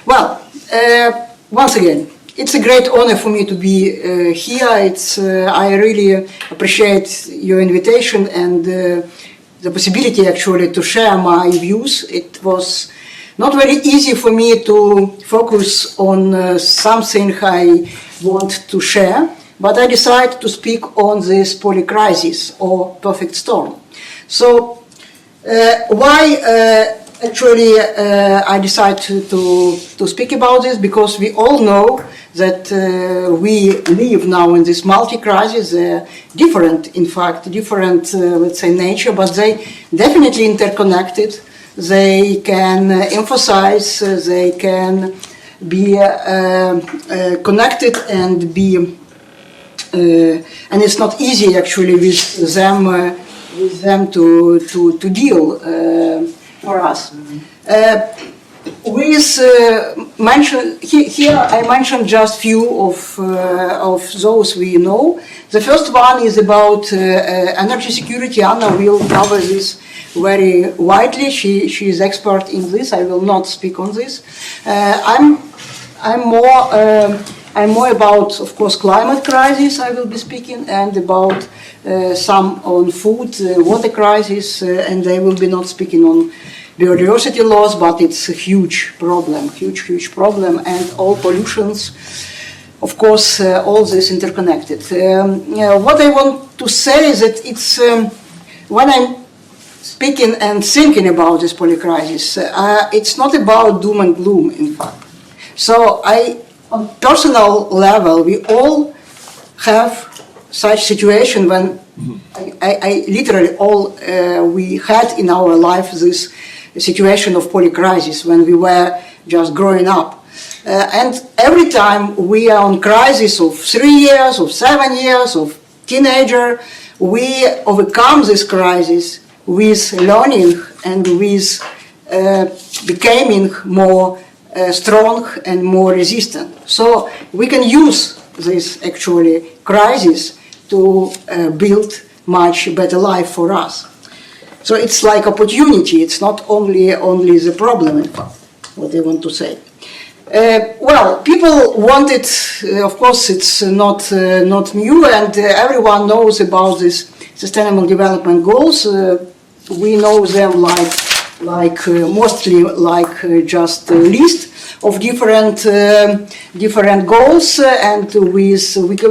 Well, once again, it's a great honor for me to be here. I really appreciate your invitation and the possibility actually to share my views. It was not very easy for me to focus on something I want to share, but I decided to speak on this polycrisis or perfect storm. So why actually I decided to speak about this? Because we all know that we live now in this multi-crisis, different, in fact, different, let's say, nature, but they definitely interconnected. They can emphasize, they can be connected and be, and it's not easy actually with them to deal for us. Here I mentioned just few of those we know. The first one is about energy security. Anna will cover this very widely. She is expert in this. I will not speak on this. I'm more about, of course, climate crisis. I will be speaking, and about some on food, water crisis, and I will be not speaking on biodiversity loss, but it's a huge problem, huge problem, and all pollutions, of course, all this interconnected. What I want to say is that it's, when I'm speaking and thinking about this polycrisis, it's not about doom and gloom, in fact. So on personal level, we all have such situation when I literally all, we had in our life this situation of polycrisis when we were just growing up. And every time we are on crisis of 3 years, of 7 years, of teenager, we overcome this crisis with learning and with becoming more strong and more resistant. So we can use this actually crisis to build much better life for us. So it's like opportunity. It's not only the problem, in fact, what I want to say. Well, people want it. Of course, it's not new, and everyone knows about these Sustainable Development Goals. We know them like mostly like just a list of different goals, and we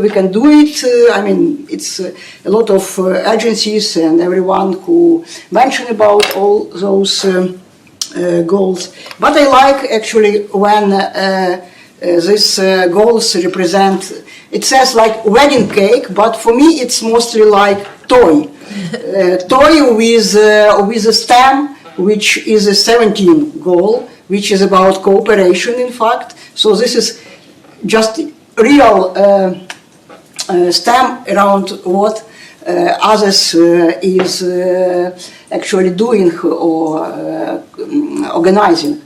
can do it. I mean, it's a lot of agencies and everyone who mention about all those goals. But I like actually when these goals represent. It says like wedding cake, but for me it's mostly like toy, toy with a stem, which is a 17 goal, which is about cooperation, in fact. So this is just real stem around what others is actually doing or organizing.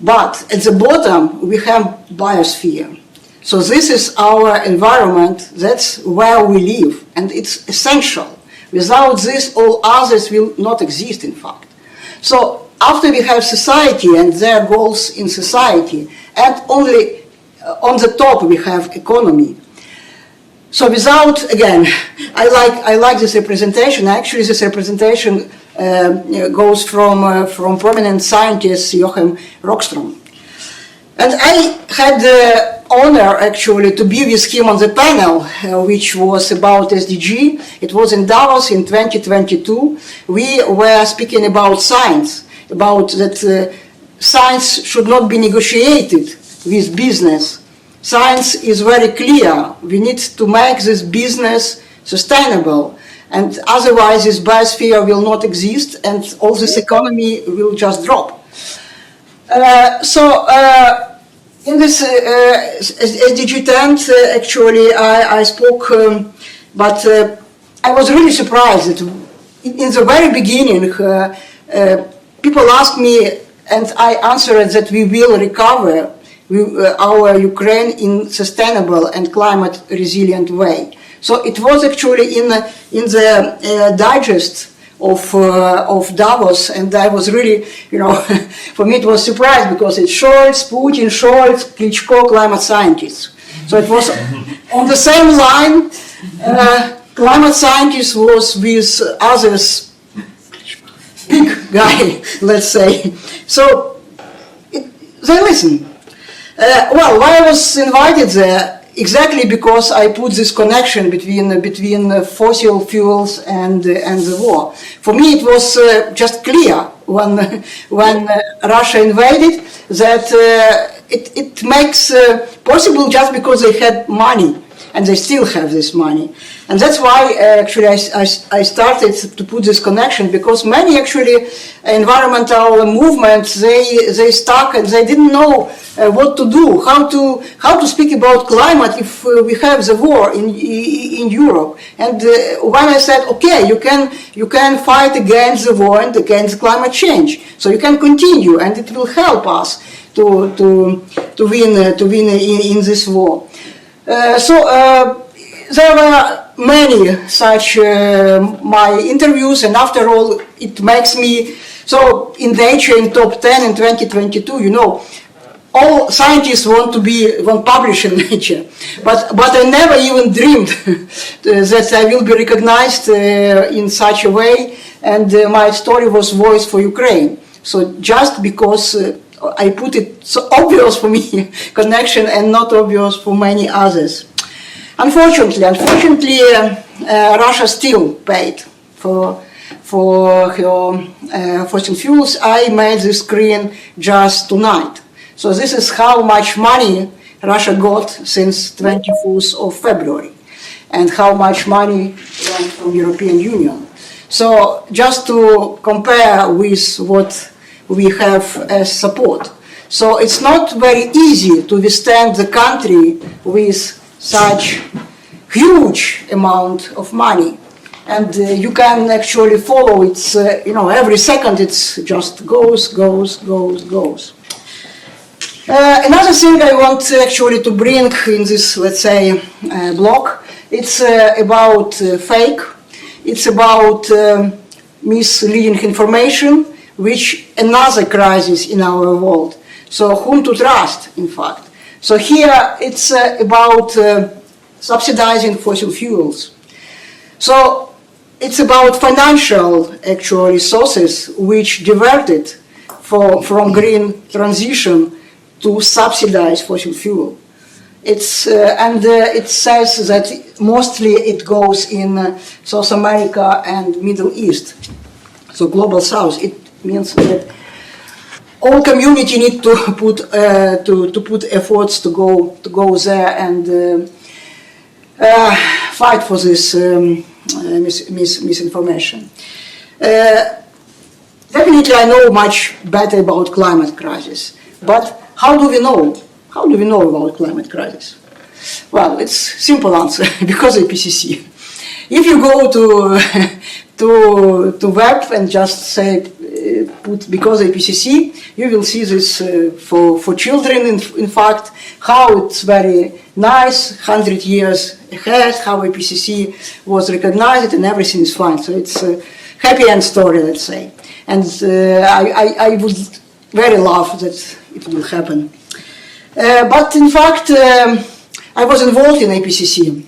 But at the bottom we have biosphere. So this is our environment, that's where we live, and it's essential. Without this, all others will not exist, in fact. So after we have society and their goals in society, and only on the top we have economy. So without, again, I like this representation. Actually, this representation goes from prominent scientist Joachim Rockström. And I had the honor actually to be with him on the panel, which was about SDG. It was in Davos in 2022. We were speaking about science, about that science should not be negotiated with business. Science is very clear. We need to make this business sustainable, and otherwise this biosphere will not exist and all this economy will just drop. In this SDG tent, actually, I spoke, but I was really surprised that in the very beginning, people asked me, and I answered that we will recover our Ukraine in sustainable and climate resilient way. So it was actually in the digest of Davos, and I was really, for me it was a surprise because it's Scholz, Putin, Scholz, Klitschko, climate scientists. So it was on the same line. Climate scientist was with others, big guy, let's say. So they listen. Well, why I was invited there? Exactly because I put this connection between fossil fuels and the war. For me, it was just clear when Russia invaded that it makes possible just because they had money, and they still have this money. And that's why actually I started to put this connection, because many actually environmental movements, they stuck and they didn't know what to do, how to speak about climate if we have the war in Europe. And when I said, okay, you can fight against the war and against climate change, so you can continue, and it will help us to win in this war. There were many such my interviews, and after all, it makes me so in Nature in top 10 in 2022. You know, all scientists want publish in Nature, but I never even dreamed that I will be recognized in such a way, and my story was Voice for Ukraine. So just because I put it so obvious for me connection and not obvious for many others. Unfortunately, Russia still paid for her fossil fuels. I made this screen just tonight. So this is how much money Russia got since 24th of February, and how much money went from European Union. So just to compare with what we have as support. So it's not very easy to withstand the country with such huge amount of money, and you can actually follow it. Every second it's just goes. Another thing I want actually to bring in this, let's say, block, it's about fake. It's about misleading information, which another crisis in our world. So whom to trust, in fact. So here it's about subsidizing fossil fuels. So it's about financial actual resources which diverted from green transition to subsidize fossil fuel. It says that mostly it goes in South America and Middle East. So global South. It means that all community need to put efforts to go there and fight for this misinformation. Definitely, I know much better about climate crisis, but how do we know? How do we know about climate crisis? Well, it's simple answer, because IPCC. If you go to web and just say put because IPCC, you will see this for children. In fact, how it's very nice, 100 years ahead, how IPCC was recognized, and everything is fine. So it's a happy end story, let's say. And I would very love that it will happen. But in fact, I was involved in IPCC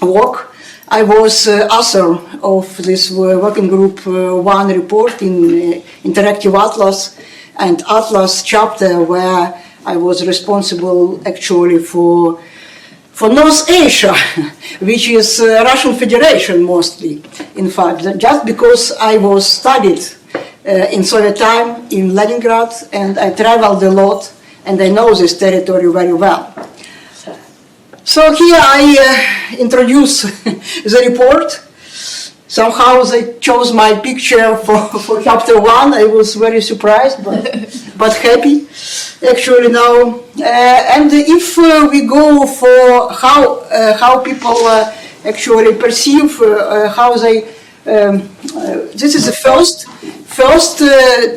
work. I was author of this working group 1 report in Interactive Atlas and Atlas chapter, where I was responsible actually for North Asia, which is Russian Federation mostly, in fact, just because I was studied in Soviet time in Leningrad, and I traveled a lot, and I know this territory very well. So here I introduce the report. Somehow they chose my picture for chapter 1. I was very surprised, but happy actually now. And if we go for how people actually perceive how they, this is the first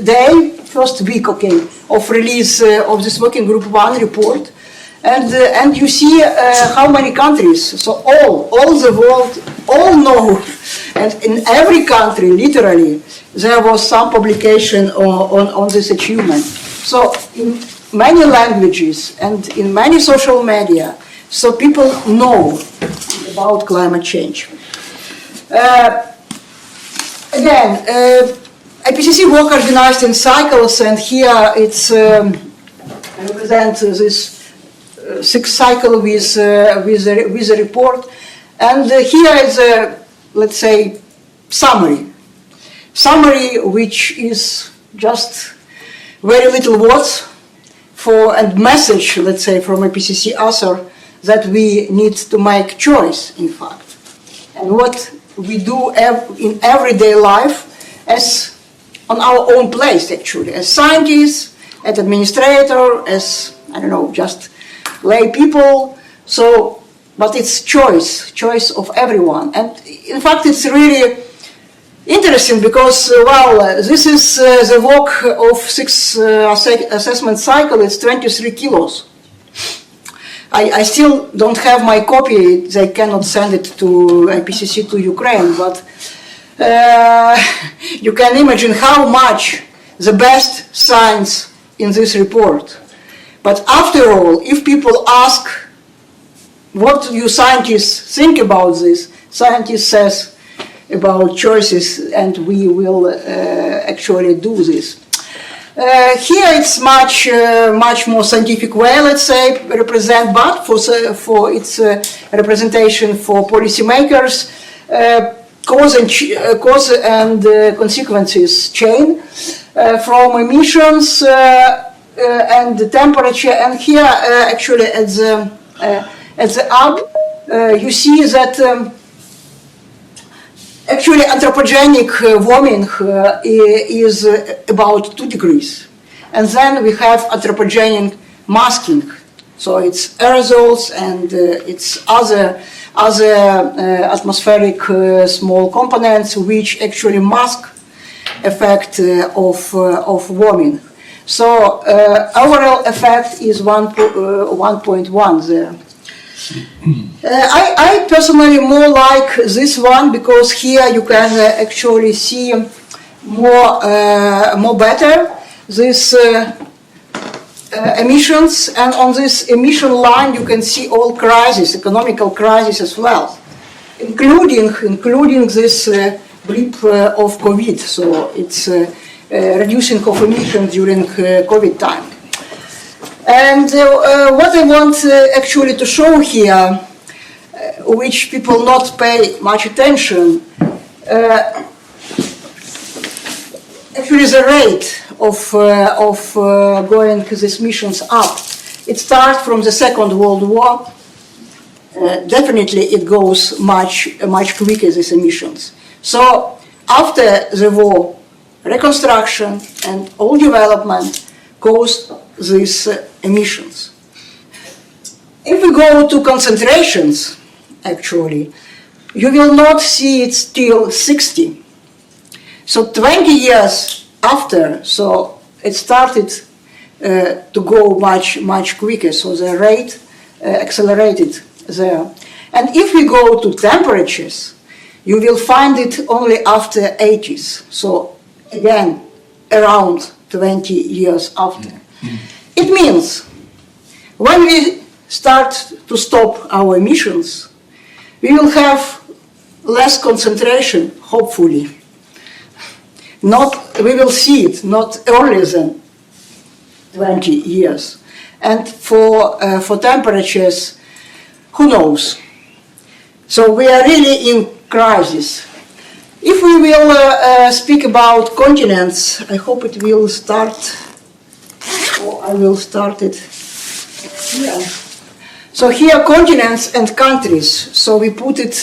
day, first week, okay, of release of this working group 1 report. And you see how many countries, so all the world, all know, and in every country, literally, there was some publication on this achievement. So in many languages and in many social media, so people know about climate change. Again, IPCC work organized in cycles, and here it's represent this 6 cycle with a report, and here is a, let's say, summary which is just very little words for and message, let's say, from IPCC author that we need to make choice, in fact, and what we do in everyday life as on our own place, actually, as scientists, as administrator, as, I don't know, just lay people. So, but it's choice of everyone. And in fact, it's really interesting because, this is the work of 6 assessment cycle. It's 23 kilos. I still don't have my copy. They cannot send it to IPCC to Ukraine, but you can imagine how much the best science in this report. But after all, if people ask, what do you scientists think about this? Scientists says about choices, and we will actually do this. Here it's much more scientific way, let's say, represent, but for its representation for policymakers, cause and consequences chain from emissions and the temperature. And here, actually, at the up, you see that actually anthropogenic warming is about 2 degrees, and then we have anthropogenic masking. So it's aerosols and it's other atmospheric small components which actually mask effect of warming. So overall effect is 1.1 there. I personally more like this one because here you can actually see more better this emissions, and on this emission line you can see all crises, economical crises as well, including this blip of COVID. So it's reducing of emissions during COVID time. And what I want actually to show here, which people not pay much attention, actually the rate of going these missions up. It starts from the Second World War. Definitely it goes much quicker, these emissions. So after the war, reconstruction and all development caused these emissions. If we go to concentrations, actually, you will not see it till 60. So 20 years after, so it started to go much quicker, so the rate accelerated there. And if we go to temperatures, you will find it only after 80s, so again, around 20 years after. It means when we start to stop our emissions, we will have less concentration, hopefully. We will see it not earlier than 20 years. And for temperatures, who knows? So we are really in crisis. If we will speak about continents, I hope it will start, or I will start it here. So here continents and countries, so we put it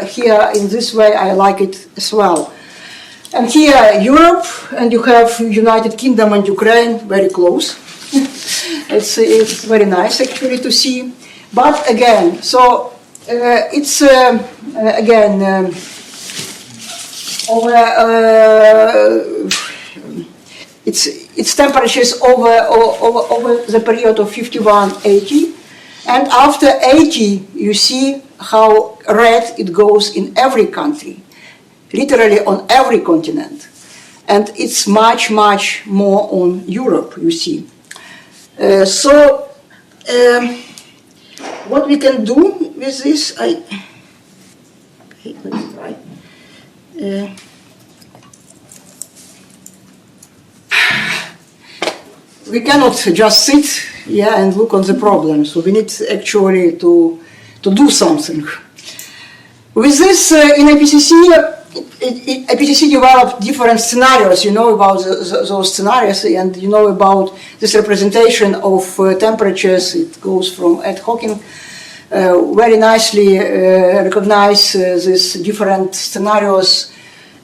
here in this way, I like it as well. And here Europe, and you have United Kingdom and Ukraine very close. It's very nice actually to see. But again, so it's again its temperatures over the period of 5180. And after 80, you see how red it goes in every country, literally on every continent. And it's much, much more on Europe, you see. What we can do with this, let's try. We cannot just sit here and look on the problem, so we need actually to do something. With this, in IPCC, IPCC developed different scenarios. You know about those scenarios, and you know about this representation of temperatures. It goes from Ed Hawking. Very nicely recognize these different scenarios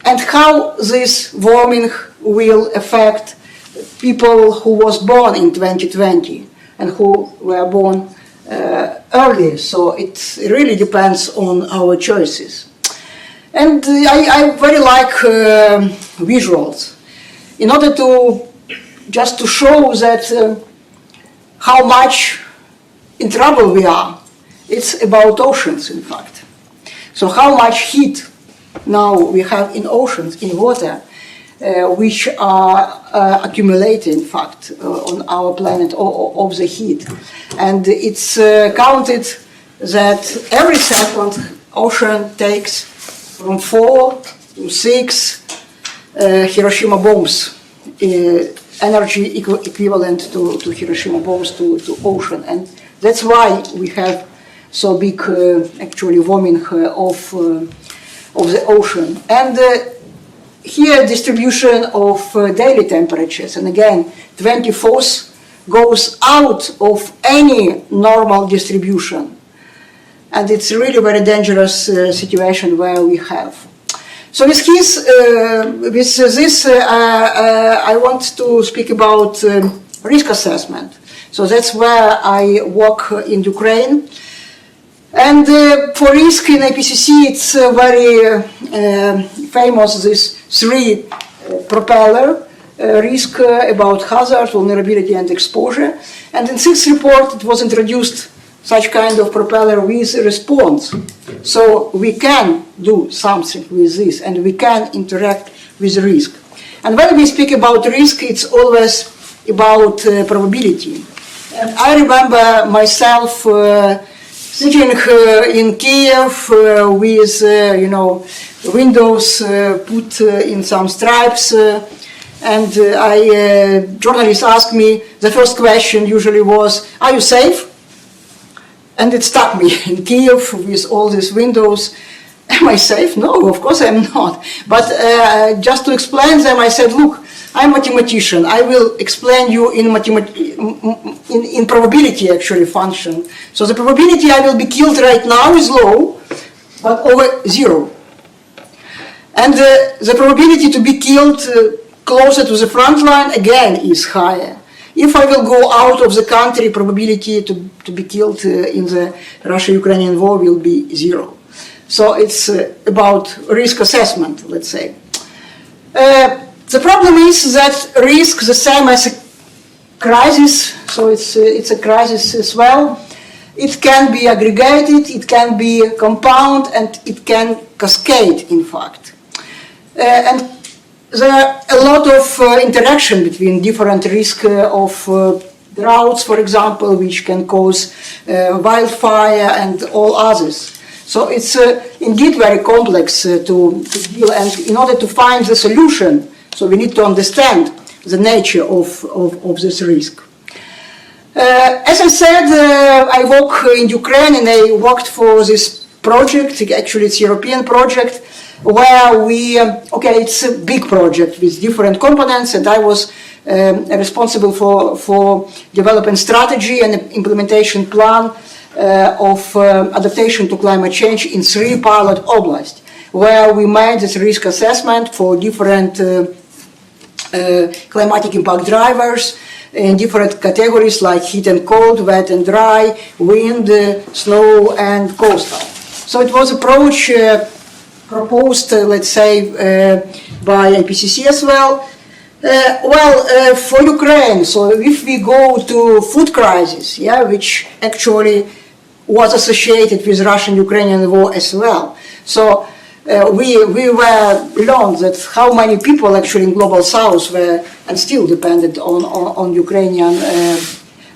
and how this warming will affect people who was born in 2020 and who were born early. So it really depends on our choices. And I very like visuals in order to just to show that how much in trouble we are. It's about oceans, in fact. So how much heat now we have in oceans, in water, which are accumulated, in fact, on our planet of the heat. And it's counted that every second ocean takes from 4 to 6 Hiroshima bombs, energy equivalent to Hiroshima bombs to ocean. And that's why we have so big, actually, warming of the ocean. And here, distribution of daily temperatures. And again, 24th goes out of any normal distribution. And it's really a very dangerous situation where we have. So with this, I want to speak about risk assessment. So that's where I work in Ukraine. And for risk in IPCC, it's very famous, this 3 propeller risk about hazard, vulnerability, and exposure. And in 6th report, it was introduced such kind of propeller with response. So we can do something with this, and we can interact with risk. And when we speak about risk, it's always about probability. And I remember myself sitting in Kiev with, windows put in some stripes, and journalists asked me, the first question usually was, are you safe? And it stuck me in Kiev with all these windows. Am I safe? No, of course I'm not. But just to explain them, I said, look, I'm a mathematician. I will explain you in probability actually function. So the probability I will be killed right now is low, but over 0. And the probability to be killed closer to the front line again is higher. If I will go out of the country, probability to be killed in the Russia-Ukrainian war will be 0. So it's about risk assessment, let's say. The problem is that risk, the same as a crisis, so it's a crisis as well. It can be aggregated, it can be compound, and it can cascade, in fact. And there are a lot of interaction between different risks of droughts, for example, which can cause wildfire and all others. So it's indeed very complex to deal, and in order to find the solution, so we need to understand the nature of this risk. As I said, I work in Ukraine, and I worked for this project. Actually, it's a European project where we, it's a big project with different components, and I was responsible for developing strategy and implementation plan of adaptation to climate change in 3 pilot oblasts, where we made this risk assessment for different climatic impact drivers in different categories like heat and cold, wet and dry, wind, snow, and coastal. So it was approach proposed, let's say, by IPCC as well. For Ukraine, so if we go to food crisis, yeah, which actually was associated with Russian-Ukrainian war as well. So we were learned that how many people actually in global south were and still depended on Ukrainian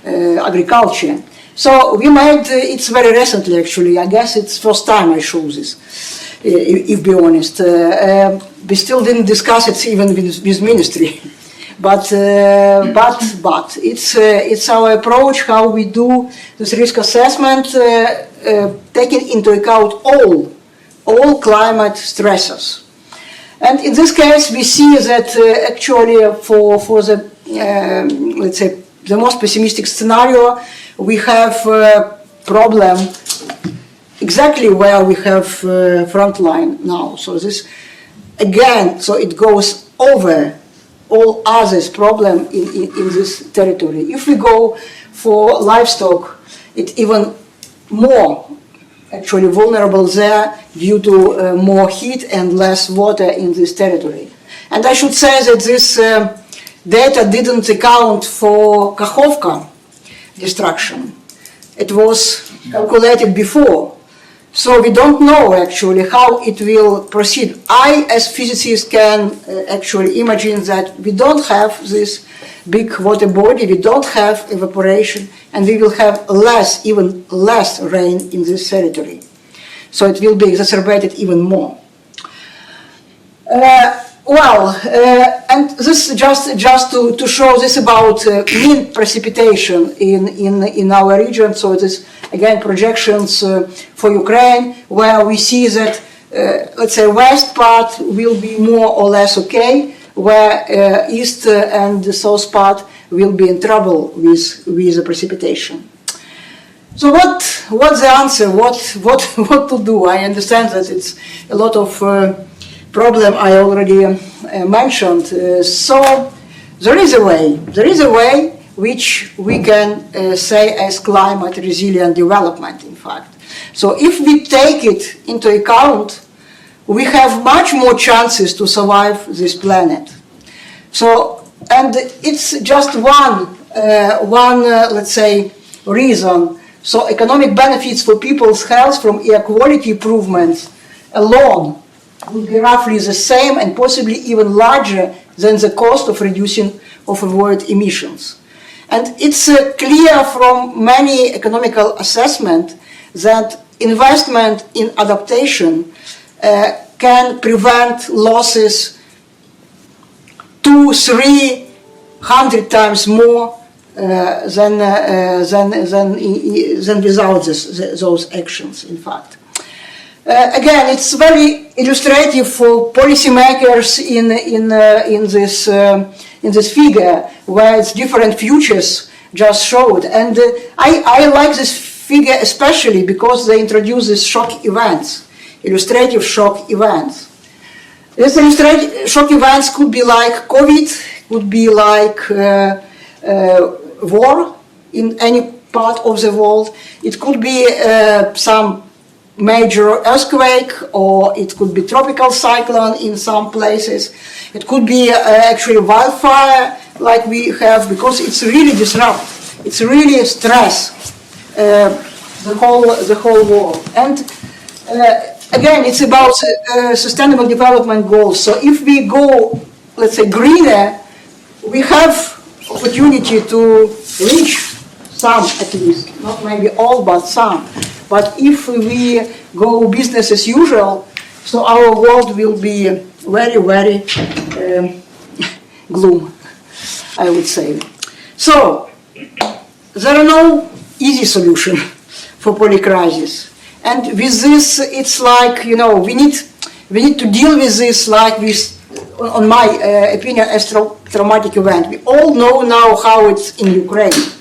agriculture. So we made it's very recently actually. I guess it's first time I show this. If be honest, we still didn't discuss it even with ministry. But it's our approach how we do this risk assessment, taking into account all climate stressors. And in this case, we see that actually for the let's say the most pessimistic scenario, we have a problem exactly where we have front line now. So this again, so it goes over all others problem in this territory. If we go for livestock, it's even more actually vulnerable there due to more heat and less water in this territory. And I should say that this data didn't account for Krakovska destruction. It was calculated before. So we don't know actually how it will proceed. I, as physicist, can actually imagine that we don't have this big water body, we don't have evaporation, and we will have even less rain in this territory. So it will be exacerbated even more. And this just to show this about mean precipitation in our region. So it is again projections for Ukraine, where we see that let's say west part will be more or less okay, where east and the south part will be in trouble with the precipitation. So what's the answer? What to do? I understand that it's a lot of problem I already mentioned. So there is a way which we can say as climate resilient development, in fact. So if we take it into account, we have much more chances to survive this planet. So, and it's just one let's say, reason. So economic benefits for people's health from air quality improvements alone will be roughly the same and possibly even larger than the cost of reducing of avoid emissions. And it's clear from many economical assessments that investment in adaptation can prevent losses 200-300 times more than without those actions, in fact. Again, it's very illustrative for policymakers in this figure, where it's different futures just showed. And I like this figure especially because they introduce these shock events, illustrative shock events. These illustrative shock events could be like COVID, could be like war in any part of the world. It could be some major earthquake, or it could be tropical cyclone in some places. It could be actually wildfire like we have, because it's really disrupt. It's really stress the whole world. And again, it's about sustainable development goals. So if we go, let's say, greener, we have opportunity to reach some at least, not maybe all, but some. But if we go business as usual, so our world will be very, very gloom, I would say. So there are no easy solution for polycrisis. And with this, it's like, you know, we need to deal with this like with, on my opinion, as traumatic event. We all know now how it's in Ukraine.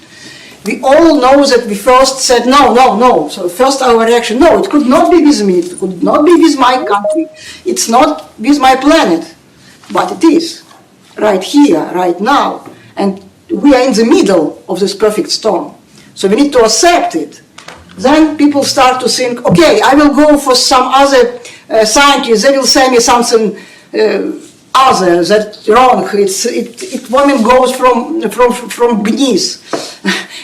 We all know that we first said no. So first our reaction, no, it could not be with me, it could not be with my country, it's not with my planet. But it is, right here, right now. And we are in the middle of this perfect storm. So we need to accept it. Then people start to think, okay, I will go for some other scientists, they will say me something other, that's wrong. Warming goes from beneath,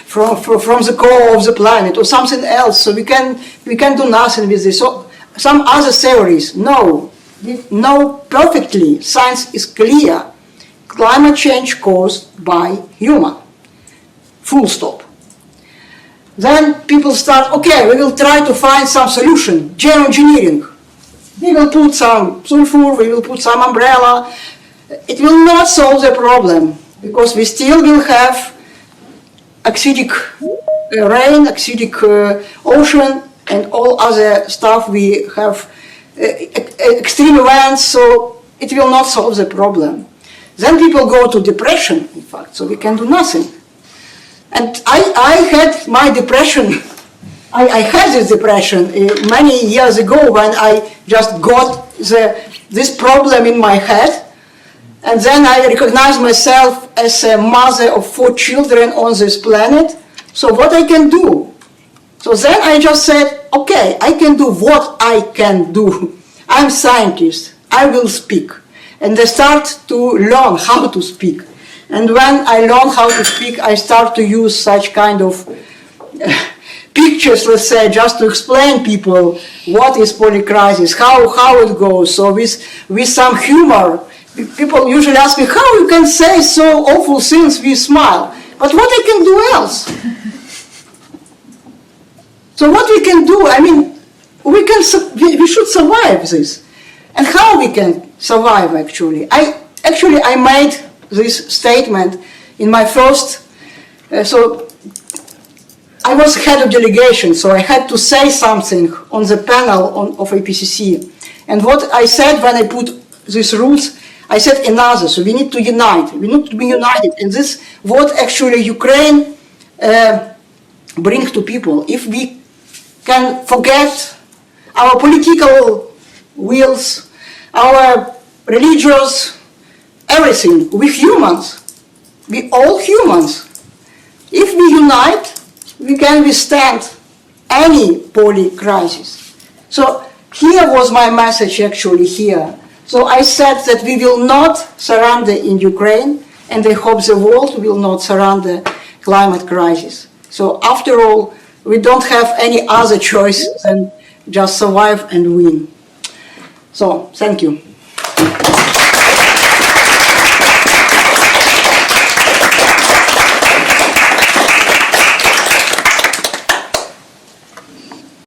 from the core of the planet or something else. So we can do nothing with this. So some other theories, no, perfectly. Science is clear. Climate change caused by human. Full stop. Then people start, okay, we will try to find some solution, geoengineering. We will put some sulfur, we will put some umbrella. It will not solve the problem because we still will have acidic rain, acidic ocean, and all other stuff. We have extreme events, so it will not solve the problem. Then people go to depression, in fact, so we can do nothing. And I had my depression. I had this depression many years ago when I just got this problem in my head. And then I recognized myself as a mother of 4 children on this planet. So what I can do? So then I just said, okay, I can do what I can do. I'm a scientist. I will speak. And I start to learn how to speak. And when I learn how to speak, I start to use such kind of pictures, let's say, just to explain people what is polycrisis, how it goes. So with some humor, people usually ask me, how you can say so awful things with smile? But what I can do else? So what we can do, I mean, we should survive this. And how we can survive, actually? I made this statement in my first, so I was head of delegation, so I had to say something on the panel of IPCC. And what I said when I put these rules, I said another, so we need to unite. We need to be united. And this is what actually Ukraine brings to people. If we can forget our political wills, our religious, everything, we're humans. We're all humans. If we unite, we can withstand any polycrisis. So here was my message actually here. So I said that we will not surrender in Ukraine, and I hope the world will not surrender climate crisis. So after all, we don't have any other choice than just survive and win. So thank you.